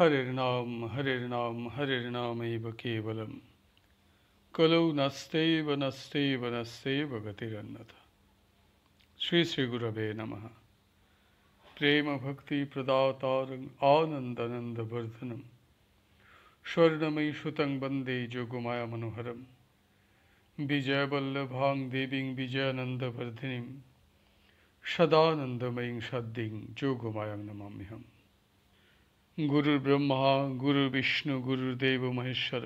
हरिर्नाम हरिर्नामैव केवलम् कलौ नस्तेव गतिरन्यथा। श्री श्री गुरवे नमः। प्रेम भक्ति प्रदातारं आनंदानंद वर्धनम स्वर्णमयी सुतं वंदे जोगमाया मनोहरम विजयवल्लभां देवीं विजयानंद वर्धिनीं सदानंदमयीं सद्दिं जोगमायां नमाम्यहम्। गुरुर्ब्रह्मा गुरुर्विष्णु गुरुर्देव महेश्वर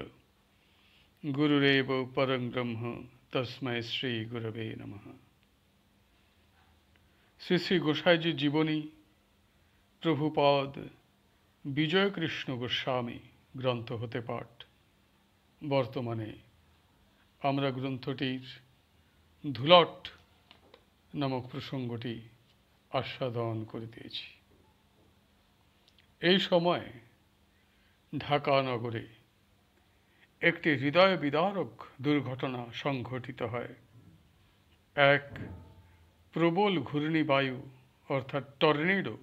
गुरुरेव परं ब्रह्म तस्मै श्री गुरवे नमः। শ্রী শ্রী গোসাইজির জীবনী প্রভুপাদ বিজয়কৃষ্ণ গোস্বামী গ্রন্থ হতে পাঠ। বর্তমানে আমরা গ্রন্থটির ধুলট নামক প্রসঙ্গটি আস্বাদন করিতেছি। এই সময় ঢাকা নগরে একটি হৃদয় বিদারক দুর্ঘটনা সংঘটিত হয়। এক প্রবল ঘূর্ণিবায়ু অর্থাৎ টর্নেডো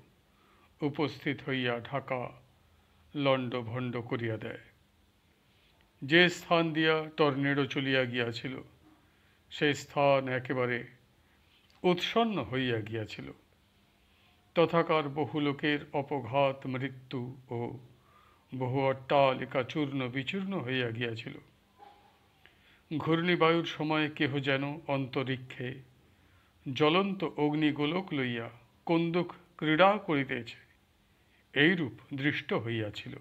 উপস্থিত হইয়া ঢাকা লণ্ডভণ্ড করিয়া দেয়। যে স্থান দিয়া টর্নেডো চলিয়া গিয়াছিল সেই স্থান একেবারে উৎসন্ন হইয়া গিয়াছিল। তথাকার বহু লোকের অপঘাত মৃত্যু ও বহু অট্টালিকা চূর্ণ বিচূর্ণ হইয়া গিয়াছিল। ঘূর্ণিবায়ুর সময় কেহ যেন অন্তরিক্ষে জ্বলন্ত অগ্নিগোলক লইয়া কন্দুক ক্রীড়া করিতেছে এইরূপ দৃষ্ট হইয়াছিল।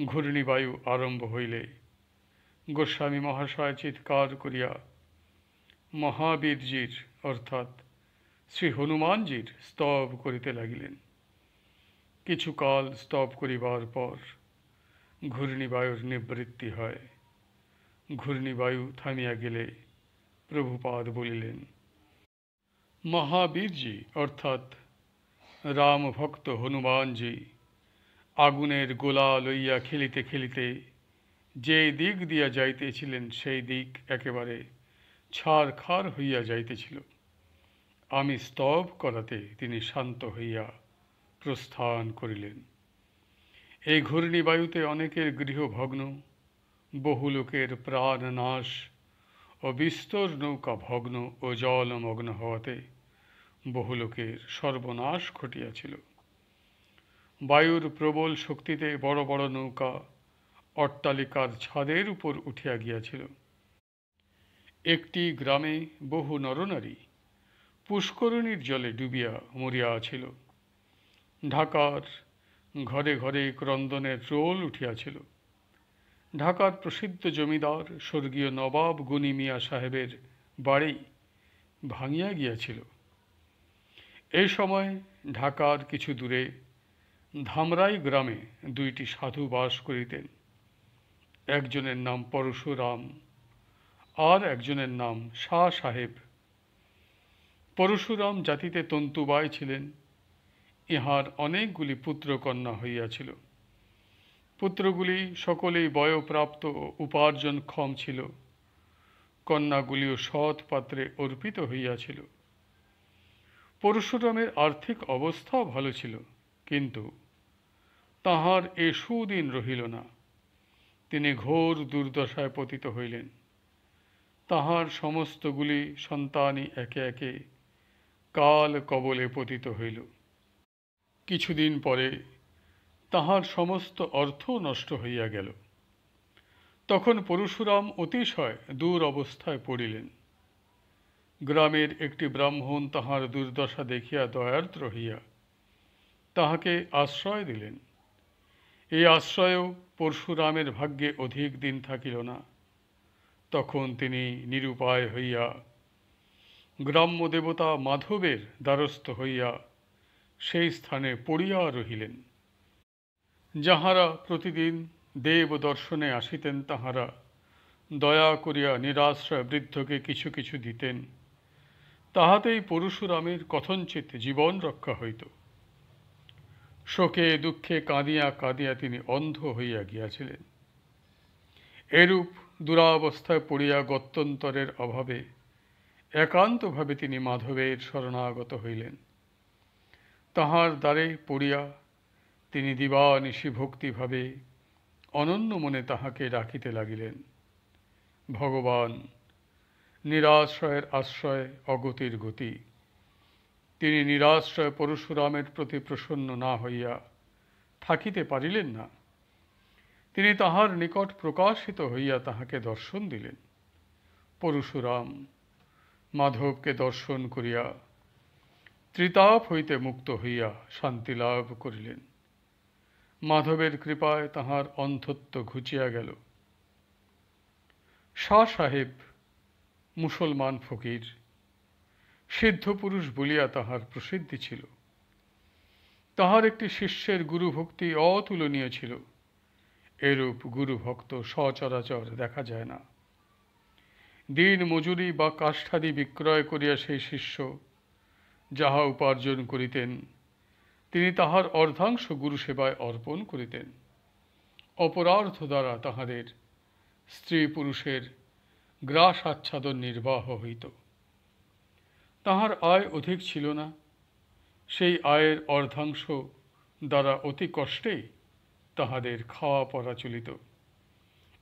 ঘূর্ণিবায়ু আরম্ভ হইলে গোস্বামী মহাশয় চিৎকার করিয়া মহাবীরজির অর্থাৎ শ্রী হনুমানজির স্তব করিতে লাগিলেন। কিছুকাল স্তব করিবার পর ঘূর্ণিবায়ুর নিবৃত্তি হয়। ঘূর্ণিবায়ু থামিয়া গেলে প্রভুপাদ বলিলেন, মহাবীরজি অর্থাৎ রাম ভক্ত হনুমানজি আগুনের গোলা লইয়া খেলিতে খেলিতে যে দিক দিয়া যাইতেছিলেন সেই দিক একেবারে ছারখার হইয়া যাইতেছিল। আমি স্তব করাতে তিনি শান্ত হইয়া প্রস্থান করিলেন। এই ঘূর্ণিবায়ুতে অনেকের গৃহভগ্ন, বহু লোকের প্রাণ নাশ ও বিস্তর নৌকা ভগ্ন ও জলমগ্ন হওয়াতে বহু লোকের সর্বনাশ ঘটিয়াছিল। বায়ুর প্রবল শক্তিতে বড় বড় নৌকা অট্টালিকার ছাদের উপর উঠিয়া গিয়াছিল। একটি গ্রামে বহু নরনারী পুষ্করিণীর জলে ডুবিয়া মরিয়া ছিল। ঢাকার ঘরে ঘরে ক্রন্দনের রোল উঠিয়াছিল। ঢাকার প্রসিদ্ধ জমিদার স্বর্গীয় নবাব গনি মিয়া সাহেবের বাড়ি ভাঙিয়া গিয়াছিল। এই সময় ঢাকার কিছু দূরে ধামরাই গ্রামে দুইটি সাধু বাস করিতেন। একজনের নাম পরশুরাম আর একজনের নাম শাহ সাহেব। পরশুরাম জাতিতে তন্তুবায় ছিলেন। ইহার অনেকগুলি পুত্রকন্যা হইয়াছিল। পুত্রগুলি সকলেই বয়প্রাপ্ত ও উপার্জনক্ষম ছিল। কন্যাগুলিও সৎ পাত্রে অর্পিত হইয়াছিল। পরশুরামের আর্থিক অবস্থাও ভালো ছিল, কিন্তু তাহার এ সুদিন রহিল না। তিনি ঘোর দুর্দশায় পতিত হইলেন। তাহার সমস্তগুলি সন্তানই একে একে কাল কবলে পতিত হইল। কিছুদিন পরে তাহার সমস্ত অর্থ নষ্ট হইয়া গেল। তখন পরশুরাম অতিশয় দূর অবস্থায় পড়িলেন। গ্রামের একটি ব্রাহ্মণ তাহার দুর্দশা দেখিয়া দয়ার্দ্র হইয়া তাহাকে আশ্রয় দিলেন। এই আশ্রয়েও পরশুরামের ভাগ্যে অধিক দিন থাকিল না। তখন তিনি নিরুপায় হইয়া গ্রাম্য দেবতা মাধবের দ্বারস্থ হইয়া সেই স্থানে পড়িয়া রহিলেন। যাহারা প্রতিদিন দেব দর্শনে আসিতেন তাহারা দয়া করিয়া নিরাশ্রয় বৃদ্ধকে কিছু কিছু দিতেন। তাহাতেই পরশুরামের কথঞ্চিত জীবন রক্ষা হইত। শোকে দুঃখে কাঁদিয়া কাঁদিয়া তিনি অন্ধ হইয়া গিয়াছিলেন। এরূপ দুরাবস্থায় পড়িয়া গত্যন্তরের অভাবে একান্তভাবে তিনি মাধবের শরণাগত হইলেন। তাহার দ্বারে পড়িয়া তিনি দিবানিশি ভক্তিভাবে অনন্য মনে তাহাকে ডাকিতে লাগিলেন। ভগবান নিরাশ্রয়ের আশ্রয়, অগতির গতি। তিনি নিরাশ্রয় পরশুরামের প্রতি প্রসন্ন না হইয়া থাকিতে পারিলেন না। তিনি তাহার নিকট প্রকাশিত হইয়া তাহাকে দর্শন দিলেন। পরশুরাম মাধবকে দর্শন করিয়া ত্রিতাপ হইতে মুক্ত হইয়া শান্তি লাভ করিলেন। মাধবের কৃপায় তাহার অন্ধত্ব ঘুচিয়া গেল। শাহ সাহেব মুসলমান ফকির, সিদ্ধ পুরুষ বলিয়া তাহার প্রসিদ্ধি ছিল। তাহার একটি শিষ্যের গুরুভক্তি অতুলনীয় ছিল। এরূপ গুরুভক্ত সচরাচর দেখা যায় না। দিন মজুরি বা কাষ্ঠাদি বিক্রয় করিয়া সেই শিষ্য যাহা উপার্জন করিতেন, তিনি তাহার অর্ধাংশ গুরুসেবায় অর্পণ করিতেন। অপরার্ধ দ্বারা তাহাদের স্ত্রী পুরুষের গ্রাস আচ্ছাদন নির্বাহ হইত। তাহার আয় অধিক ছিল না। সেই আয়ের অর্ধাংশ দ্বারা অতি কষ্টেই তাহাদের খাওয়া পরা চলিত।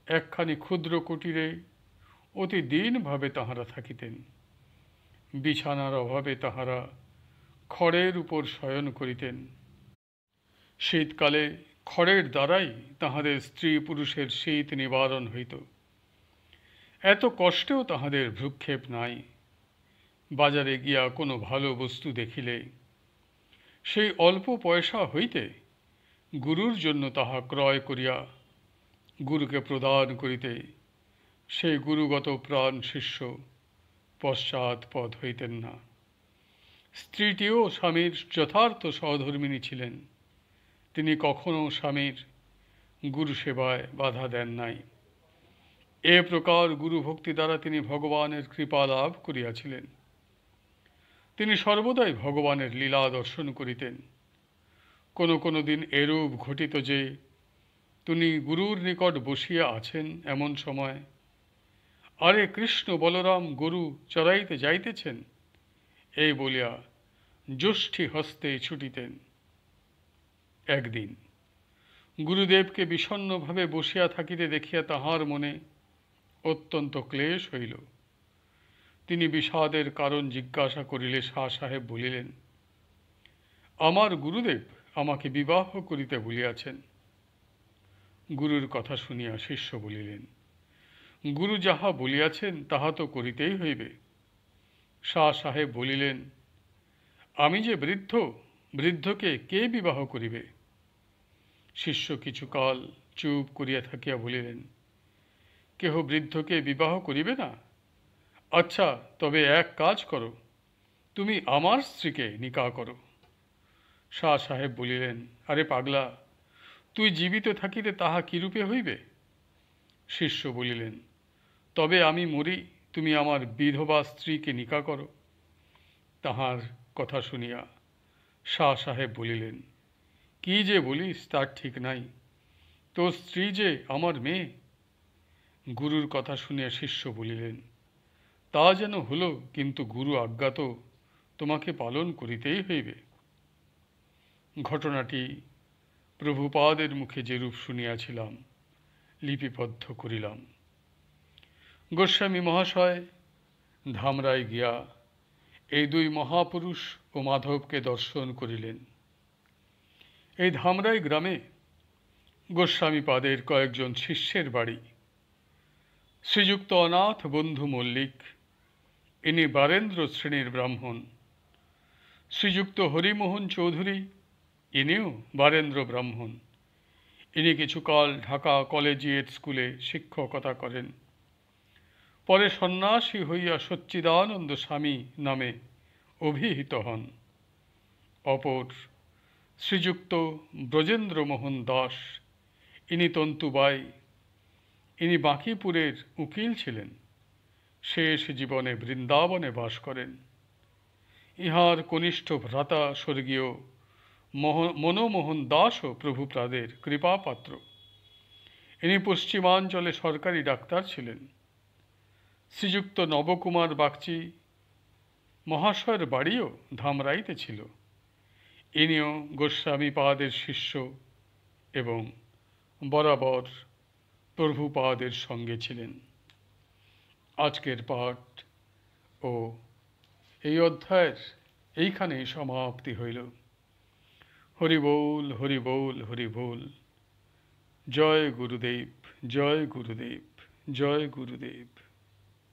একখানি ক্ষুদ্র কুটিরে অতি দীনভাবে তাহারা থাকিতেন। বিছানার অভাবে তাহারা খড়ের উপর শয়ন করিতেন। শীতকালে খড়ের দ্বারাই তাহাদের স্ত্রী পুরুষের শীত নিবারণ হইত। এত কষ্টেও তাহাদের ভ্রুক্ষেপ নাই। বাজারে গিয়া কোনো ভালো বস্তু দেখিলে সেই অল্প পয়সা হইতে গুরুর জন্য তাহা ক্রয় করিয়া গুরুকে প্রদান করিতে সেই গুরুগত প্রাণ শিষ্য পশ্চাৎপদ হইতেন না। স্ত্রীটিও স্বামীর যথার্থ সহধর্মিণী ছিলেন। তিনি কখনও স্বামীর গুরু সেবায় বাধা দেন নাই। এ প্রকার গুরুভক্তি দ্বারা তিনি ভগবানের কৃপা লাভ করিয়াছিলেন। তিনি সর্বদাই ভগবানের লীলা দর্শন করিতেন। কোনো কোনো দিন এরূপ ঘটিত যে তিনি গুরুর নিকট বসিয়া আছেন, এমন সময় আরে কৃষ্ণ বলরাম গরু চড়াইতে যাইতেছেন এই বলিয়া যষ্ঠী হস্তে ছুটিতেন। একদিন গুরুদেবকে বিষণ্ণভাবে বসিয়া থাকিতে দেখিয়া তাহার মনে অত্যন্ত ক্লেশ হইল। তিনি বিষাদের কারণ জিজ্ঞাসা করিলে শাহ সাহেব বলিলেন, আমার গুরুদেব আমাকে বিবাহ করিতে বলিয়াছেন। গুরুর কথা শুনিয়া শিষ্য বলিলেন, গুরু যাহা বলিয়াছেন তাহা তো করিতেই হইবে। শাহ সাহেব বলিলেন, আমি যে বৃদ্ধ, বৃদ্ধকে কে বিবাহ করিবে? শিষ্য কিছুকাল চুপ করিয়া থাকিয়া বলিলেন, কেহ বৃদ্ধকে বিবাহ করিবে না? আচ্ছা, তবে এক কাজ করো, তুমি আমার স্ত্রীকে নিকাহ করো। শাহ সাহেব বলিলেন, আরে পাগলা, তুই জীবিত থাকিতে তাহা কিরূপে হইবে? শিষ্য বলিলেন, তবে আমি মরি, তুমি আমার বিধবা স্ত্রীকে নিকাহ করো। তাহার কথা শুনিয়া শাহ সাহেব বলিলেন, কি যে বলিস তার ঠিক নাই, তোর স্ত্রী যে আমার মেয়ে। গুরুর কথা শুনিয়া শিষ্য বলিলেন, তা যেন হলো, কিন্তু গুরু আজ্ঞা তো তোমাকে পালন করিতেই হইবে। ঘটনাটি প্রভুপাদের মুখে যেরূপ শুনিয়াছিলাম লিপিবদ্ধ করিলাম। গোস্বামী মহাশয় ধামরায় গিয়া এই দুই মহাপুরুষ ও মাধবকে দর্শন করিলেন। এই ধামরাই গ্রামে গোস্বামীপাদের কয়েকজন শিষ্যের বাড়ি। শ্রীযুক্ত অনাথ বন্ধু মল্লিক, ইনি বারেন্দ্র শ্রেণীর ব্রাহ্মণ। শ্রীযুক্ত হরিমোহন চৌধুরী, ইনিও বারেন্দ্র ব্রাহ্মণ। ইনি কিছুকাল ঢাকা কলেজিয়েট স্কুলে শিক্ষকতা করেন। পরে সন্ন্যাসী হইয়া সচ্চিদানন্দ স্বামী নামে অভিহিত হন। অপর শ্রীযুক্ত ব্রজেন্দ্র মোহন দাস, ইনি তন্তুবাই। ইনি বাঁকিপুরের উকিল ছিলেন। শেষ জীবনে বৃন্দাবনে বাস করেন। ইহার কনিষ্ঠ ভ্রাতা স্বর্গীয় মনমোহন দাসও প্রভুপাদের কৃপাপাত্র। ইনি পশ্চিমাঞ্চলে সরকারি ডাক্তার ছিলেন। শ্রীযুক্ত নবকুমার বাগচি মহাশয়ের বাড়িও ধামরাইতে ছিল। ইনিও গোস্বামীপাদের শিষ্য এবং বরাবর প্রভুপাদের সঙ্গে ছিলেন। আজকের পাঠ ও এই অধ্যায়ের এইখানেই সমাপ্তি হইল। হরি বল, হরি বল, হরি বল। জয় গুরুদেব, জয় গুরুদেব, জয় গুরুদেব।